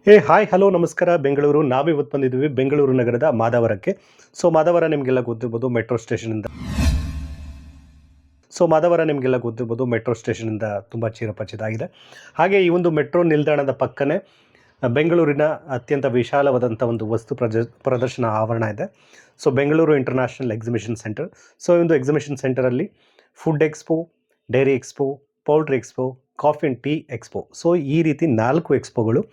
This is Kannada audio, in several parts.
ಹಾಯ್ ಹಲೋ ನಮಸ್ಕಾರ ಬೆಂಗಳೂರು. ನಾವಿವತ್ತು ಬಂದಿದ್ದೀವಿ ಬೆಂಗಳೂರು ನಗರದ ಮಾದವರಕ್ಕೆ. ಮಾದವರ ನಿಮಗೆಲ್ಲ ಗೊತ್ತಿರ್ಬೋದು ಮೆಟ್ರೋ ಸ್ಟೇಷನಿಂದ ತುಂಬ ಚಿರಪರಿಚಿತ ಆಗಿದೆ. ಹಾಗೆ ಈ ಒಂದು ಮೆಟ್ರೋ ನಿಲ್ದಾಣದ ಪಕ್ಕನೇ ಬೆಂಗಳೂರಿನ ಅತ್ಯಂತ ವಿಶಾಲವಾದಂಥ ಒಂದು ವಸ್ತು ಪ್ರದರ್ಶನ ಆವರಣ ಇದೆ. Bengaluru international exhibition centre. ಈ ಒಂದು ಎಕ್ಸಿಬಿಷನ್ ಸೆಂಟರಲ್ಲಿ food expo, dairy expo, poultry expo, coffee and tea expo. ಈ ರೀತಿ 4 ಎಕ್ಸ್ಪೋಗಳು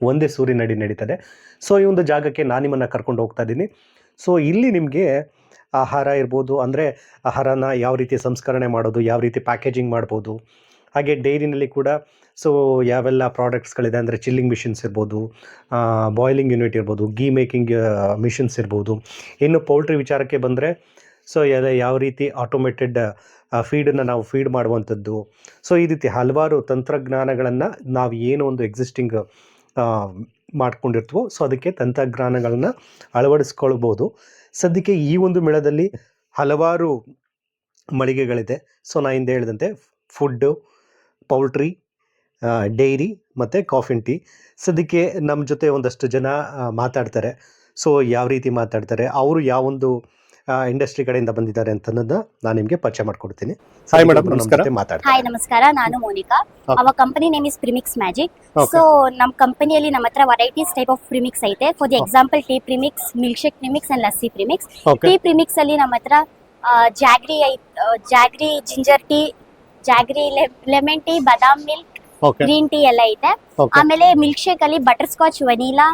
ಒಂದೇ ಸೂರಿನಡಿ ನಡೀತದೆ. ಈ ಒಂದು ಜಾಗಕ್ಕೆ ನಾನು ನಿಮ್ಮನ್ನು ಕರ್ಕೊಂಡು ಹೋಗ್ತಾ ಇದ್ದೀನಿ. ಇಲ್ಲಿ ನಿಮಗೆ ಆಹಾರ ಇರ್ಬೋದು, ಅಂದರೆ ಆಹಾರನ ಯಾವ ರೀತಿ ಸಂಸ್ಕರಣೆ ಮಾಡೋದು, ಯಾವ ರೀತಿ ಪ್ಯಾಕೇಜಿಂಗ್ ಮಾಡ್ಬೋದು, ಹಾಗೆ ಡೈರಿನಲ್ಲಿ ಕೂಡ ಯಾವೆಲ್ಲ ಪ್ರಾಡಕ್ಟ್ಸ್ಗಳಿದೆ ಅಂದರೆ ಚಿಲ್ಲಿಂಗ್ ಮಿಷಿನ್ಸ್ ಇರ್ಬೋದು, ಬಾಯ್ಲಿಂಗ್ ಯೂನಿಟ್ ಇರ್ಬೋದು, ಗೀ ಮೇಕಿಂಗ್ ಮಿಷಿನ್ಸ್ ಇರ್ಬೋದು. ಇನ್ನು ಪೌಲ್ಟ್ರಿ ವಿಚಾರಕ್ಕೆ ಬಂದರೆ ಯಾವ ರೀತಿ ಆಟೋಮೇಟೆಡ್ ಫೀಡನ್ನು ನಾವು ಫೀಡ್ ಮಾಡುವಂಥದ್ದು. ಈ ರೀತಿ ಹಲವಾರು ತಂತ್ರಜ್ಞಾನಗಳನ್ನು ನಾವು ಏನು ಒಂದು ಎಕ್ಸಿಸ್ಟಿಂಗ್ ಮಾಡ್ಕೊಂಡಿರ್ತೀವೋ ಅದಕ್ಕೆ ತಂತ್ರಜ್ಞಾನಗಳನ್ನು ಅಳವಡಿಸ್ಕೊಳ್ಬೋದು. ಸದ್ಯಕ್ಕೆ ಈ ಒಂದು ಮೇಳದಲ್ಲಿ ಹಲವಾರು ಮಳಿಗೆಗಳಿದೆ. ನಾನು ಹಿಂದೆ ಹೇಳಿದಂತೆ ಫುಡ್ಡು, ಪೌಲ್ಟ್ರಿ, ಡೈರಿ ಮತ್ತು ಕಾಫಿ ಆ್ಯಂಡ್ ಟೀ. ಸದ್ಯಕ್ಕೆ ನಮ್ಮ ಜೊತೆ ಒಂದಷ್ಟು ಜನ ಮಾತಾಡ್ತಾರೆ. ಯಾವ ರೀತಿ ಮಾತಾಡ್ತಾರೆ, ಅವರು ಯಾವೊಂದು ಇಂಡಸ್ಟ್ರಿ ಕಡೆಯಿಂದ ಬಂದಿದ್ದಾರೆ ಅಂತ ನಾನು ನಿಮಗೆ ಪರಿಚಯ ಮಾಡ್ಕೊಡ್ತೀನಿ. ಹಾಯ್ ಮೇಡಮ್, ನಮಸ್ಕಾರ. ಹಾಯ್ ನಮಸ್ಕಾರ, ನಾನು Monika. Our company name is premix magic. ನಮ್ಮ ಕಂಪನಿಯಲ್ಲಿ ನಮ್ಮ ಹತ್ರ ವೆರೈಟೀಸ್ ಟೈಪ್ ಆಫ್ ಪ್ರಿಮಿಕ್ಸ್ ಐತೆ. For the example tea premix, milkshake premix and lassi premix. Tea premix ಅಲ್ಲಿ ನಮ್ಮ ಹತ್ರ jaggery ginger tea, jaggery lemon tea, badam milk, green tea ಎಲ್ಲ ಐತೆ. ಆಮೇಲೆ ಮಿಲ್ಕ್ ಶೇಕ್ ಅಲ್ಲಿ butterscotch, vanilla,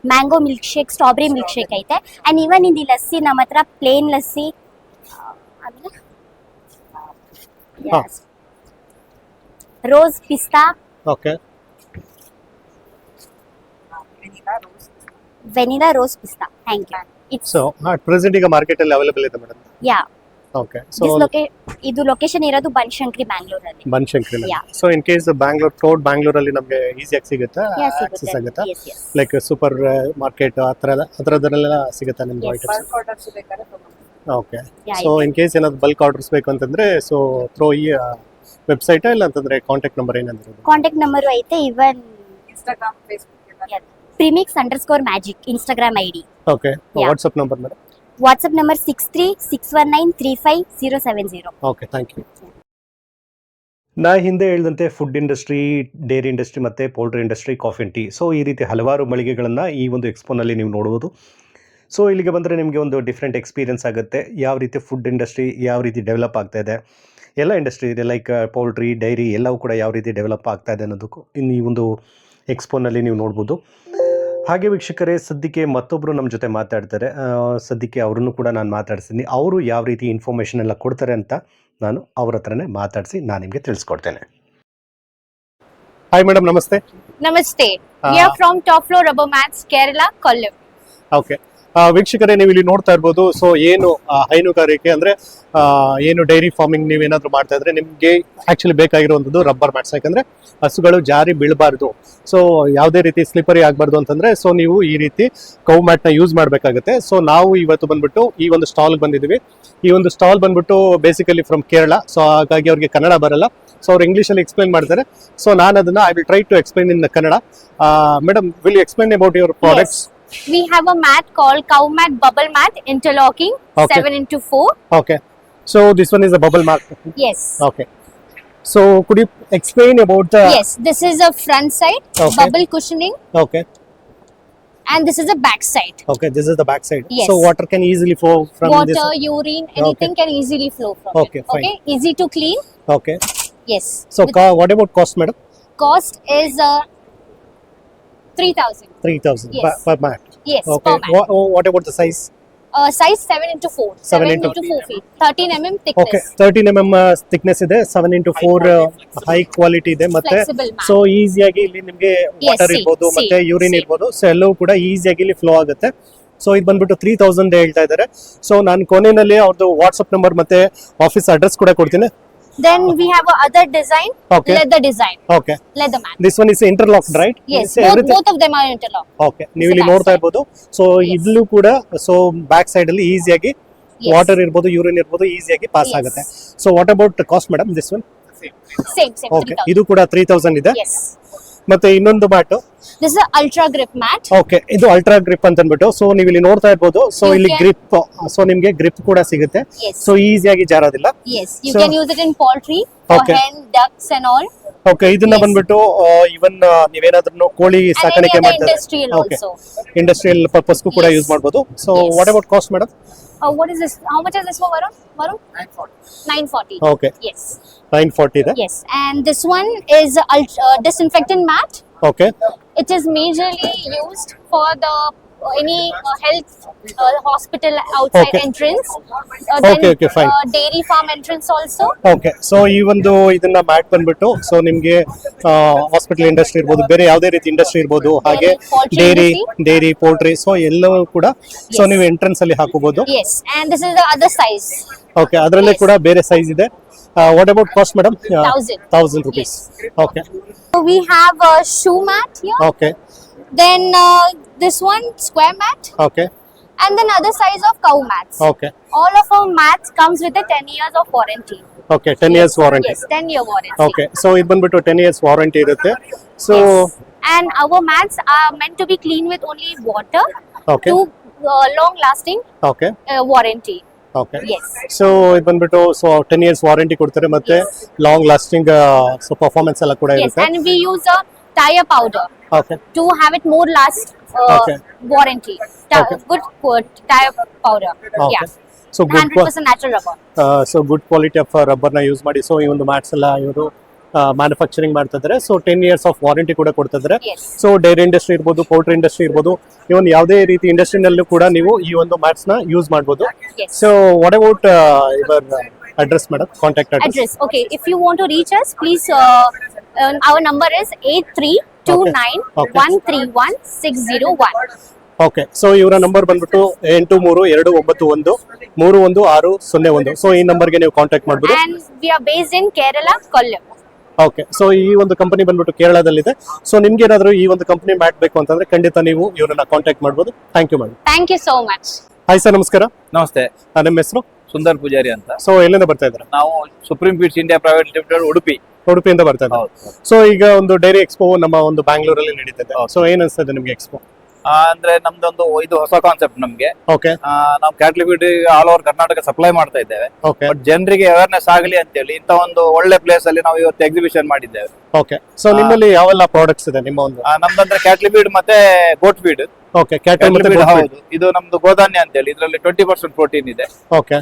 mango milkshake, strawberry milkshake ಐತೆ. And even in the lassi ನಮ್ಮ ಹತ್ರ plane lassi, rose pista, vanilla rose pista. Thank you. At present ಈಗ ಮಾರ್ಕೆಟ್ ಅಲ್ಲಿ ಅವೈಲೇಬಲ್ ಇದೆ ಮೇಡಮ್. ಯಾ. ಓಕೆ. ಇದು ಲೊಕೇಶನ್ ಇರೋದು ಬನಶಂಕರಿ, ಬ್ಯಾಂಗ್ಳೂರಲ್ಲಿ. ಬನಶಂಕರಿ. ಇನ್ ಕೇಸ್ ಬ್ಯಾಂಗ್ಳೂರಲ್ಲಿ ನಮಗೆ ಈಸಿಯಾಗಿ ಸಿಗುತ್ತೆ, ಆಕ್ಸೆಸ್ ಆಗುತ್ತೆ. ಲೈಕ್ ಸೂಪರ್ ಮಾರ್ಕೆಟ್ ಅದರದೆಲ್ಲ ಸಿಗುತ್ತೆ ನಿಮ್ಗೆ ಐಟಮ್ಸ್. ಓಕೆ. ಇನ್ ಕೇಸ್ ಏನಾದ್ರು ಬಲ್ಕ್ ಆರ್ಡರ್ಸ್ ಬೇಕು ಅಂತಂದ್ರೆ ಥ್ರೋ ಈ ವೆಬ್ಸೈಟ್ ಇಲ್ಲ ಅಂತಂದ್ರೆ ಕಾಂಟ್ಯಾಕ್ಟ್ ನಂಬರ್ ಏನಂದ್ರೆ ಕಾಂಟ್ಯಾಕ್ಟ್ ನಂಬರ್ ಐತೆ. Even Instagram, Facebook @premix_magic Instagram ID. Okay. WhatsApp number madam? WhatsApp number 6361935070. Okay, thank you. ನಾ ಹಿಂದೆ ಹೇಳಿದಂತೆ ಫುಡ್ ಇಂಡಸ್ಟ್ರಿ, ಡೈರಿ ಇಂಡಸ್ಟ್ರಿ ಮತ್ತು poultry industry, coffee and tea. ಈ ರೀತಿ ಹಲವಾರು ಮಳಿಗೆಗಳನ್ನು ಈ ಒಂದು ಎಕ್ಸ್ಪೋನಲ್ಲಿ ನೀವು ನೋಡ್ಬೋದು. ಇಲ್ಲಿಗೆ ಬಂದರೆ ನಿಮಗೆ ಒಂದು ಡಿಫ್ರೆಂಟ್ ಎಕ್ಸ್ಪೀರಿಯನ್ಸ್ ಆಗುತ್ತೆ. ಯಾವ ರೀತಿ ಫುಡ್ ಇಂಡಸ್ಟ್ರಿ ಯಾವ ರೀತಿ ಡೆವಲಪ್ ಆಗ್ತಾ ಇದೆ, ಎಲ್ಲ ಇಂಡಸ್ಟ್ರಿ ಇದೆ, ಲೈಕ್ ಪೌಲ್ಟ್ರಿ, ಡೈರಿ ಎಲ್ಲವೂ ಕೂಡ ಯಾವ ರೀತಿ ಡೆವಲಪ್ ಆಗ್ತಾ ಇದೆ ಅನ್ನೋದಕ್ಕೂ ಇನ್ನು ಈ ಒಂದು ಎಕ್ಸ್ಪೋನಲ್ಲಿ ನೀವು ನೋಡ್ಬೋದು. ಹಾಗೆ ವೀಕ್ಷಕರೇ, ಸದ್ಯಕ್ಕೆ ಮತ್ತೊಬ್ಬರು ನಮ್ಮ ಜೊತೆ ಮಾತಾಡ್ತಾರೆ. ಸದ್ಯಕ್ಕೆ ಅವರನ್ನು ಕೂಡ ನಾನು ಮಾತಾಡ್ತೀನಿ. ಅವರು ಯಾವ ರೀತಿ ಇನ್ಫಾರ್ಮೇಷನ್ ಎಲ್ಲ ಕೊಡ್ತಾರೆ ಅಂತ ನಾನು ಅವ್ರ ಹತ್ರನೇ ಮಾತಾಡಿಸಿ ನಾನು ನಿಮಗೆ ತಿಳಿಸ್ಕೊಡ್ತೇನೆ. ಹಾಯ್ ಮೇಡಮ್, ನಮಸ್ತೆ. ನಮಸ್ತೆ. We are from top floor rubber mats, Kerala, Kollam. Okay. ವೀಕ್ಷಕರೇ, ನೀವು ಇಲ್ಲಿ ನೋಡ್ತಾ ಇರ್ಬೋದು. ಏನು ಹೈನುಗಾರಿಕೆ ಅಂದ್ರೆ ಏನು ಡೈರಿ ಫಾರ್ಮಿಂಗ್ ನೀವೇನಾದ್ರೂ ಮಾಡ್ತಾ ಇದ್ರೆ ನಿಮ್ಗೆ ಆಕ್ಚುಲಿ ಬೇಕಾಗಿರುವಂಥದ್ದು ರಬ್ಬರ್ ಮ್ಯಾಟ್ಸ್. ಯಾಕಂದ್ರೆ ಹಸುಗಳು ಜಾರಿ ಬೀಳಬಾರ್ದು, ಯಾವುದೇ ರೀತಿ ಸ್ಲಿಪರಿ ಆಗಬಾರ್ದು ಅಂತಂದ್ರೆ ನೀವು ಈ ರೀತಿ ಕೌ ಮ್ಯಾಟ್ ನ ಯೂಸ್ ಮಾಡಬೇಕಾಗುತ್ತೆ. ನಾವು ಇವತ್ತು ಬಂದ್ಬಿಟ್ಟು ಈ ಒಂದು ಸ್ಟಾಲ್ ಬಂದಿದ್ದೀವಿ. ಈ ಒಂದು ಸ್ಟಾಲ್ ಬಂದ್ಬಿಟ್ಟು ಬೇಸಿಕಲಿ ಫ್ರಮ್ ಕೇರಳ. ಹಾಗಾಗಿ ಅವ್ರಿಗೆ ಕನ್ನಡ ಬರಲ್ಲ, ಅವ್ರು ಇಂಗ್ಲಿಷ್ ಅಲ್ಲಿ ಎಕ್ಸ್ಪ್ಲೈನ್ ಮಾಡ್ತಾರೆ. ನಾನು ಅದನ್ನ I will try to explain in Kannada. Madam, will you explain about your products? We have a mat called cow mat bubble mat interlocking, 7x4. Okay. So this one is a bubble mat. Yes. Okay. So could you explain about the? Yes, this is a front side, bubble cushioning. Okay. And this is a back side. Okay, this is the back side. Yes. So water can easily flow from this. Water, urine, anything can easily flow from it. Okay, fine. Okay, easy to clean. Okay. Yes. So what about cost, madam? Cost is 3,000. 3,000 Yes. per mat. Yes, Okay. per mat. What about the size? Size 7x4. 7x4 feet. 13 mm thickness. Okay, 13 mm thickness ಇದೆ. 7x4 ಹೈ ಕ್ವಾಲಿಟಿ ಇದೆ. ಮತ್ತೆ Flexible mat. ಈಸಿಯಾಗಿ ಇಲ್ಲಿ ನಿಮಗೆ ವಾಟರ್ ಇರ್ಬೋದು ಮತ್ತೆ ಯೂರಿನ್ ಇರ್ಬೋದು, ಎಲ್ಲವೂ ಕೂಡ ಈಸಿಯಾಗಿ ಇಲ್ಲಿ ಫ್ಲೋ ಆಗುತ್ತೆ. ಇದು ಬಂದ್ಬಿಟ್ಟು 3,000 ಹೇಳ್ತಾ ಇದ್ದಾರೆ. ನಾನು ಕೊನೆಯಲ್ಲಿ ಅವ್ರದ್ದು ವಾಟ್ಸ್ಆಪ್ ನಂಬರ್ ಮತ್ತೆ ಆಫೀಸ್ ಅಡ್ರೆಸ್ ಕೂಡ ಕೊಡ್ತೀನಿ. Then we have other design. Okay. Leather design. Okay. Leather mat. This one is interlocked, right? Yes. Both of them are interlocked. Okay. ನೀವು ಇಲ್ಲಿ ನೋಡ್ತಾ ಇರ್ಬೋದು. ಇಲ್ಲೂ ಕೂಡ ಬ್ಯಾಕ್ ಸೈಡ್ ಅಲ್ಲಿ ಈಸಿಯಾಗಿ ವಾಟರ್ ಇರ್ಬೋದು, ಯೂರಿನ್ ಇರ್ಬೋದು, ಈಸಿಯಾಗಿ ಪಾಸ್ ಆಗುತ್ತೆ. What about cost madam? This one Same. Okay. ಇದು ಕೂಡ 3,000 ಇದೆ. Yes. ಮತ್ತೆ ಇನ್ನೊಂದು mat. This is an ultra grip mat. Okay, ಇದು ಅಲ್ಟ್ರಾ ಗ್ರಿಪ್ ಅಂತ ಅಂದ್ಬಿಟ್ಟು, ಸೊ ನೀವು ಇಲ್ಲಿ ನೋಡ್ತಾ ಇರ್ಬೋದು. ಸೊ You ಇಲ್ಲಿ can- ಗ್ರಿಪ್, ಸೊ ನಿಮ್ಗೆ ಗ್ರಿಪ್ ಕೂಡ ಸಿಗುತ್ತೆ. Yes. ಸೊ ಈಸಿಯಾಗಿ ಜಾರೋದಿಲ್ಲ. Yes, you So- can use it in poultry for Okay. hen, ducks and all. Okay, ಇದನ್ನ Yes. ಬಂದ್ಬಿಟ್ಟು ಇವನ್ ನೀವೇನಾದ್ರೂ ಕೋಳಿ And any ಸಾಕಾಣಿಕೆ other ಮಾಡ್ತಾರೆ, industrial ಓಕೆ, also. ಇಂಡಸ್ಟ್ರಿಯಲ್ ಪರ್ಪಸ್ಗೂ ಕೂಡ Yes. ಯೂಸ್ ಮಾಡ್ಬೋದು. So Yes. What about cost madam? What is this? How much is this for, Varun? 940. Okay, Yes. 940 ಇದೆ. Yes. And this one is disinfectant mat. Okay, It is majorly used for the any health hospital outside Okay. entrance. Okay, fine. Dairy farm entrance also. Okay. So ಈ ಒಂದು ಇದನ್ನ ಮ್ಯಾಟ್ ಬಂದ್ಬಿಟ್ಟು, ಸೊ ನಿಮ್ಗೆ ಹಾಸ್ಪಿಟಲ್ ಇಂಡಸ್ಟ್ರಿ ಇರ್ಬೋದು, ಬೇರೆ ಯಾವುದೇ ರೀತಿ ಇಂಡಸ್ಟ್ರಿ ಇರ್ಬೋದು, ಹಾಗೆ poultry ಡೈರಿ ಪೋಲ್ಟ್ರಿ, ಸೊ ಎಲ್ಲವೂ ಕೂಡ ಸೊ ನೀವು ಎಂಟ್ರೆನ್ಸ್ ಅಲ್ಲಿ ಹಾಕೋಬಹುದು. Yes. And this is the other size. Okay, ಅದರಲ್ಲೇ Yes. ಕೂಡ ಬೇರೆ ಸೈಜ್ ಇದೆ. What about cost madam? 1000 rupees. Okay, So we have a shoe mat here. Okay, Then this one square mat. Okay, And then other size of cow mats. Okay, All of our mats comes with a 10 years of warranty. Okay. 10 years warranty. Yes, 10-year warranty. Okay, so ಇದು ಬಂದ್ಬಿಟ್ಟು 10 years ವಾರಂಟಿ ಇರುತ್ತೆ. So Yes. And our mats are meant to be cleaned with only water okay, to long lasting okay, warranty. Okay. Yes. So ಇದು ಬಂದ್ಬಿಟ್ಟು ಸೊ 10 years ವಾರಂಟಿ ಕೊಡ್ತಾರೆ, ಮತ್ತೆ ಲಾಂಗ್ ಲಾಸ್ಟಿಂಗ್ ಸೊ ಪರ್ಫಾರ್ಮೆನ್ಸ್ ಎಲ್ಲ ಕೂಡ Yes. ಇರುತ್ತೆ. And we use a tire powder okay, to have it more last Okay. warranty. Okay. Good tire powder. Okay. Yeah. So good 100% natural rubber. So good quality of ರಬ್ಬರ್ನ ಯೂಸ್ ಮಾಡಿ ಸೊ ಈ ಒಂದು ಮ್ಯಾಟ್ಸ್ ಎಲ್ಲ ಇವರು ಮ್ಯಾನುಫ್ಯಾಕ್ಚರಿಂಗ್ ಮಾಡ್ತಾ ಇದ್ದಾರೆ. ಸೊ 10 years ಆಫ್ ವಾರಂಟಿ ಕೂಡ ಕೊಡ್ತಾ ಇದ್ದಾರೆ. Yes. ಸೊ ಡೈರಿ ಇಂಡಸ್ಟ್ರಿ ಇರ್ಬೋದು, ಪೌಲ್ಟ್ರಿ ಇಂಡಸ್ಟ್ರಿ ಇರ್ಬೋದು, ಇವನ್ ಯಾವುದೇ ರೀತಿ ಇಂಡಸ್ಟ್ರಿನಲ್ಲೂ ಕೂಡ ನೀವು ಈ ಒಂದು ಮ್ಯಾಟ್ಸ್ ನ ಯೂಸ್ ಮಾಡ್ಬೋದು. Yes. So what about your address madam, contact address? Address. Okay. If you want to reach us, please. Our number is 8329131601. Okay, so ಇವರ ನಂಬರ್ ಬಂದ್ಬಿಟ್ಟು 8329913161. ಸೊ ಈ ನಂಬರ್ಗೆ ನೀವು ಕಾಂಟ್ಯಾಕ್ಟ್ ಮಾಡ್ಬೋದು. And we are based in Kerala, Kollam. Okay, so ಈ ಒಂದು ಕಂಪನಿ ಬಂದ್ಬಿಟ್ಟು ಕೇರಳದಲ್ಲಿದೆ. ಸೊ ನಿಮ್ಗೆ ಏನಾದರೂ ಈ ಒಂದು ಕಂಪನಿ ಮ್ಯಾಟ್ ಬೇಕು ಅಂತಂದ್ರೆ ಖಂಡಿತ ನೀವು ಇವರನ್ನ ಕಾಂಟ್ಯಾಕ್ಟ್ ಮಾಡ್ಬೋದು. Thank you madam. Thank you so much. Hi sir, ನಮಸ್ಕಾರ. ನಮಸ್ತೆ, ನಿಮ್ಮ ಹೆಸರು? ಸುಂದರ್ ಪೂಜಾರಿ ಅಂತ. ಸೊ ಎಲ್ಲಿಂದ ಬರ್ತಾ ಇದ್ದೀರಾ? ನಾವು supreme feeds India private limited Udupi. ಉಡುಪಿಯಿಂದ ಬರ್ತಾ ಇದ್ದಾರೆ. ಹೌದು. ಸೊ ಈಗ ಒಂದು ಡೈರಿ ಎಕ್ಸ್ಪೋ ನಮ್ಮ ಒಂದು ಬ್ಯಾಂಗ್ಳೂರಲ್ಲಿ ನಡೀತಿದೆ. ಸೊ ಏನ್ ಅನ್ಸ್ತದೆ ನಿಮ್ಗೆ ಎಕ್ಸ್ಪೋ? ಅಂದ್ರೆ ನಮ್ದೊಂದು ಇದು ಹೊಸ ಕಾನ್ಸೆಪ್ಟ್ ನಮ್ಗೆ. ಓಕೆ, ನಾವು cattle feed all over Karnataka supply ಮಾಡ್ತಾ ಇದ್ದೇವೆ. ಓಕೆ, ಬಟ್ ಜನರಿಗೆ ಅವೇರ್ನೆಸ್ ಆಗಲಿ ಅಂತ ಹೇಳಿ ಇಂತ ಒಂದು ಒಳ್ಳೆ ಪ್ಲೇಸ್ ಅಲ್ಲಿ ನಾವು ಇವತ್ತು ಎಕ್ಸಿಬಿಷನ್ ಮಾಡಿದ್ದೇವೆ. ಓಕೆ. ಸೊ ನಿಮ್ಮಲ್ಲಿ ಯಾವೆಲ್ಲ ಪ್ರಾಡಕ್ಟ್ಸ್ ಇದೆ ನಿಮ್ಮ ಒಂದು? ನಮ್ದಂದ್ರೆ ಕ್ಯಾಟ್ಲ್ ಫೀಡ್ ಮತ್ತೆ ಗೋಟ್ ಫೀಡ್. ಓಕೆ, ಕ್ಯಾಟಲ್ ಮತ್ತೆ goat feed. ಹೌದು, ಇದು ನಮ್ದು ಗೋಧಾನ್ಯ ಅಂತ ಹೇಳಿ ಇದರಲ್ಲಿ 20% ಪ್ರೋಟೀನ್ ಇದೆ. ಓಕೆ,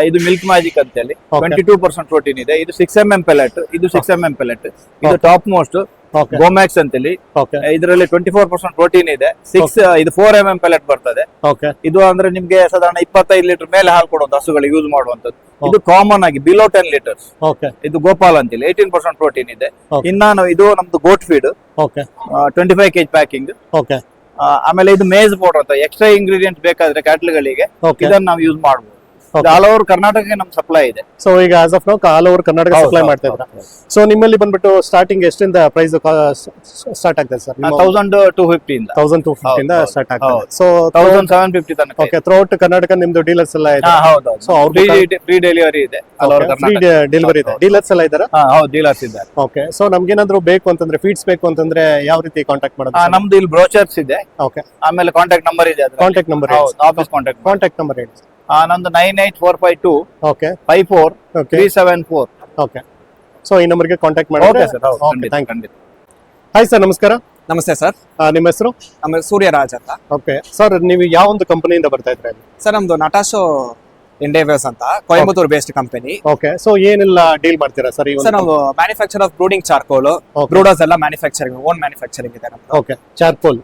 ಇದು ಮಿಲ್ಕ್ ಮ್ಯಾಜಿಕ್ ಅಂತ ಹೇಳಿ Okay. 22% ಪ್ರೋಟೀನ್ ಇದೆ. ಇದು 6mm ಪೆಲೆಟ್, ಇದು 6mm ಪೆಲೆಟ್. ಇದು ಟಾಪ್ ಮೋಸ್ಟ್ ಓಕೆ, ಗೋಮ್ಯಾಕ್ಸ್ ಅಂತೇಳಿ. ಓಕೆ, ಇದರಲ್ಲಿ 24% ಪ್ರೋಟೀನ್ ಇದೆ. ಇದು 4mm ಪೆಲೆಟ್ ಬರ್ತದೆ. ಓಕೆ, ಇದು ಅಂದ್ರೆ ನಿಮ್ಗೆ ಸಾಧಾರಣ 25 ಲೀಟರ್ ಮೇಲೆ ಹಾಲು ಕೊಡುವಂತ ಹಸುಗಳಿಗೆ ಯೂಸ್ ಮಾಡುವಂತದ್ದು. ಇದು ಕಾಮನ್ ಆಗಿ ಬಿಲೋ 10 ಲೀಟರ್ಸ್. ಓಕೆ, ಇದು ಗೋಪಾಲ್ ಅಂತೇಳಿ 18% ಪ್ರೋಟೀನ್ ಇದೆ. Okay. ಇನ್ನ ಇದು ನಮ್ದು goat feed okay, 25 kg packing. Okay, ಆಮೇಲೆ ಇದು ಮೇಜ್ ಪೌಡರ್ ಅಂತ ಎಕ್ಸ್ಟ್ರಾ ಇಂಗ್ರೀಡಿಯೆಂಟ್ ಬೇಕಾದ್ರೆ ಕ್ಯಾಟ್ಲ್ಗಳಿಗೆ ಓಕೆ. ಇದನ್ನ ನಾವು ಯೂಸ್ ಮಾಡಬಹುದು. Okay. ಆಲ್ ಓವರ್ ಕರ್ನಾಟಕಕ್ಕೆ ನಮ್ ಸಪ್ಲೈ ಇದೆ. ಸೊ ಈಗ as of now all over Karnataka supply ಮಾಡ್ತಾ ಇದ್ದೀರಾ? ಸೊ ನಿಮ್ಮಲ್ಲಿ ಬಂದ್ಬಿಟ್ಟು ಸ್ಟಾರ್ಟಿಂಗ್ ಎಷ್ಟಿಂದ ಪ್ರೈಸ್ ಸ್ಟಾರ್ಟ್ ಆಗ್ತದೆ ಸರ್? 1250 ಇಂದ 1250 ಇಂದ ಹೌದು, ಸ್ಟಾರ್ಟ್ ಆಗ್ತದೆ. ಹೌದು. ಸೊ 1750 ತನಕ ಇದೆ. ಓಕೆ, ಥ್ರೂಔಟ್ ಕರ್ನಾಟಕ ನಿಮ್ದು ಡೀಲರ್ಸ್ ಎಲ್ಲ ಇದೆ? ಹೌದು. So ಅವ್ರು ಫ್ರೀ ಡೆಲಿವರಿ ಇದೆ all over free Karnataka. Delivery ಇದೆ. ಡೀಲರ್ಸ್ ಎಲ್ಲ ಇದ್ದಾರಾ? ಹೌದು, ಡೀಲರ್ಸ್ ಇದ್ದಾರೆ. ಓಕೆ. ಸೊ ನಮ್ಗೇನಾದ್ರು ಬೇಕು ಅಂತಂದ್ರೆ ಫೀಡ್ಸ್ ಬೇಕು ಅಂತಂದ್ರೆ ಯಾವ ರೀತಿ ಕಾಂಟ್ಯಾಕ್ಟ್ ಮಾಡೋದು? ನಮ್ದು ಇಲ್ಲಿ ಬ್ರೋಚರ್ಸ್ ಇದೆ. ಓಕೆ, ಆಮೇಲೆ ಕಾಂಟ್ಯಾಕ್ಟ್ ನಂಬರ್ ಇದೆ. Contact number office contact. Contact number ಹೇಳಿ. ನಂದು 98452 ಓಕೆ, 54374. ಓಕೆ. ಸೊ ಈ ನಂಬರ್ಗೆ ಕಾಂಟ್ಯಾಕ್ಟ್ ಮಾಡಿ. Okay sir. Okay, thank you. Hi sir, ನಮಸ್ಕಾರ. ನಮಸ್ತೆ ಸರ್, ನಿಮ್ಮ ಹೆಸರು? ಆಮೇಲೆ ಸೂರ್ಯರಾಜ್ ಅಂತ. ಓಕೆ ಸರ್, ನೀವು ಯಾವ ಒಂದು ಕಂಪನಿಯಿಂದ ಬರ್ತಾ ಇದ್ರಿ? ಸರ್ ನಮ್ದು ನಟಾಶೋ ಎಂಡೇವರ್ಸ್ ಅಂತ Coimbatore based company. Okay. So ಏನೆಲ್ಲ ಡೀಲ್ ಮಾಡ್ತೀರಾ ಸರ್? ಸರ್ ನಾವು ಮ್ಯಾನುಫ್ಯಾಕ್ಚರ್ ಆಫ್ ಬ್ರೂಡಿಂಗ್ ಚಾರ್ಕೋಲ್, ಬ್ರೂಡರ್ಸ್ ಎಲ್ಲ ಮ್ಯಾನುಫ್ಯಾಕ್ಚರಿಂಗ್ ಓನ್ ಮ್ಯಾನುಫ್ಯಾಕ್ಚರಿಂಗ್ ಇದೆ ನಮ್ದು. Okay, charcoal.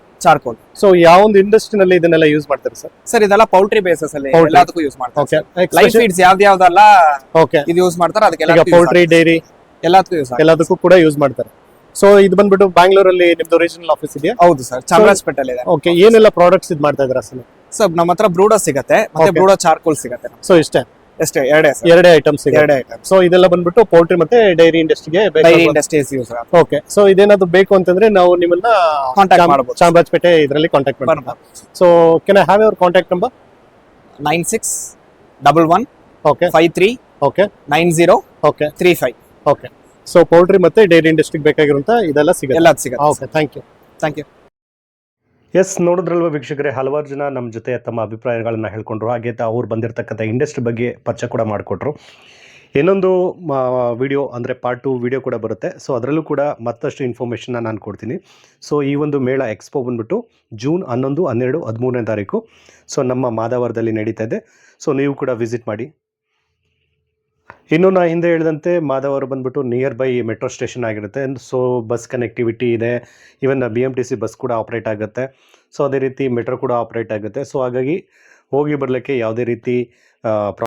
ಸೊ ಯಾವ ಒಂದು ಇಂಡಸ್ಟ್ರಿನಲ್ಲಿ ಇದನ್ನೆಲ್ಲ ಯೂಸ್ ಮಾಡ್ತಾರೆ ಸರ್? ಸರ್ ಇದೆಲ್ಲ ಪೌಲ್ಟ್ರಿ ಬೇಸಸ್ ಅಲ್ಲಿ Poultry. ಎಲ್ಲದಕ್ಕೂ ಯೂಸ್ ಮಾಡ್ತಾರೆ. ಓಕೆ, ಲೈಫ್ ಫೀಡ್ಸ್ ಯಾವ್ದೆಲ್ಲ ಓಕೆ, ಇದು ಯೂಸ್ ಮಾಡ್ತಾರೆ ಈಗ ಅದಕ್ಕೆಲ್ಲ ಪೌಲ್ಟ್ರಿ, ಡೈರಿ ಎಲ್ಲದಕ್ಕೂ ಯೂಸ್ ಎಲ್ಲದಕ್ಕೂ ಕೂಡ ಯೂಸ್ ಮಾಡ್ತಾರೆ. ಸೊ ಇದು ಬಂದ್ಬಿಟ್ಟು ಬ್ಯಾಂಗ್ಳೂರಲ್ಲಿ ನಿಮ್ದು ರೀಜನಲ್ ಆಫೀಸ್ ಇದೆಯಾ? ಹೌದು ಸರ್, ಚಾಮರಾಜಪೇಟೆಲ್ ಇದೆ. ಓಕೆ, ಏನೆಲ್ಲ ಪ್ರಾಡಕ್ಟ್ಸ್ ಇದು ಮಾಡ್ತಾ ಇದ್ದೀರಾ ಸರ್? ಸರ್ ನಮ್ಮ ಹತ್ರ ಬ್ರೂಡರ್ ಸಿಗತ್ತೆ ಮತ್ತೆ Okay. ಬ್ರೂಡರ್ ಚಾರ್ಕೋಲ್ ಸಿಗತ್ತೆ. ಸೊ ಇಷ್ಟೇ? ಅಷ್ಟೇ, ಎರಡೇ ಸರ್, ಎರಡೇ ಐಟಮ್ಸ್ ಇದೆ. ಎರಡೇ ಐಟಮ್. ಸೊ ಇದೆಲ್ಲ ಬಂದ್ಬಿಟ್ಟು ಪೌಲ್ಟ್ರಿ ಮತ್ತೆ ಡೈರಿ ಇಂಡಸ್ಟ್ರಿಗೆ dairy industries use okay. So ಇದೇನಾದ್ರು ಬೇಕು ಅಂತಂದ್ರೆ ನಾವು ನಿಮ್ಮನ್ನ Contact ಮಾಡ್ಬೋದು. ಚಾಮರಾಜಪೇಟೆ ಇದರಲ್ಲಿ ಕಾಂಟ್ಯಾಕ್ಟ್ ಮಾಡ್ಬೋದು. So can I have your contact number? 9611 okay, 53 okay, 90 okay, 35. Okay. So poultry ಮತ್ತೆ ಡೈರಿ ಇಂಡಸ್ಟ್ರಿಗೆ ಬೇಕಾಗಿರುವಂತ ಇದೆಲ್ಲ ಸಿಗುತ್ತೆ. ಎಲ್ಲ ಸಿಗುತ್ತೆ. Okay, thank you. Thank you. Yes, ನೋಡಿದ್ರಲ್ವ ವೀಕ್ಷಕರೇ, ಹಲವಾರು ಜನ ನಮ್ಮ ಜೊತೆ ತಮ್ಮ ಅಭಿಪ್ರಾಯಗಳನ್ನ ಹೇಳ್ಕೊಂಡ್ರು. ಹಾಗೆ ಅವ್ರು ಬಂದಿರತಕ್ಕಂಥ ಇಂಡಸ್ಟ್ರಿ ಬಗ್ಗೆ ಪರಿಚಯ ಕೂಡ ಮಾಡಿಕೊಟ್ರು. ಇನ್ನೊಂದು ವಿಡಿಯೋ ಅಂದರೆ ಪಾರ್ಟ್ 2 ವಿಡಿಯೋ ಕೂಡ ಬರುತ್ತೆ. ಸೊ ಅದರಲ್ಲೂ ಕೂಡ ಮತ್ತಷ್ಟು ಇನ್ಫಾರ್ಮೇಷನ್ನ ನಾನು ಕೊಡ್ತೀನಿ. ಸೊ ಈ ಒಂದು ಮೇಳ ಎಕ್ಸ್ಪೋ ಬಂದ್ಬಿಟ್ಟು ಜೂನ್ 11, 12, 13ನೇ ತಾರೀಕು ಸೊ ನಮ್ಮ ಮಾದಾವರದಲ್ಲಿ ನಡೀತಾ ಇದೆ. ಸೊ ನೀವು ಕೂಡ ವಿಸಿಟ್ ಮಾಡಿ. ಇನ್ನು ನಾ ಹಿಂದೆ ಹೇಳಿದಂತೆ ಮಾಧವರ ಬಂದ್ಬಿಟ್ಟು ನಿಯರ್ ಬೈ ಮೆಟ್ರೋ ಸ್ಟೇಷನ್ ಆಗಿರುತ್ತೆ. ಸೊ ಬಸ್ ಕನೆಕ್ಟಿವಿಟಿ ಇದೆ. ಈವನ್ BMTC ಬಸ್ ಕೂಡ ಆಪ್ರೇಟ್ ಆಗುತ್ತೆ. ಸೊ ಅದೇ ರೀತಿ ಮೆಟ್ರೋ ಕೂಡ ಆಪ್ರೇಟ್ ಆಗುತ್ತೆ. ಸೊ ಹಾಗಾಗಿ ಹೋಗಿ ಬರಲಿಕ್ಕೆ ಯಾವುದೇ ರೀತಿ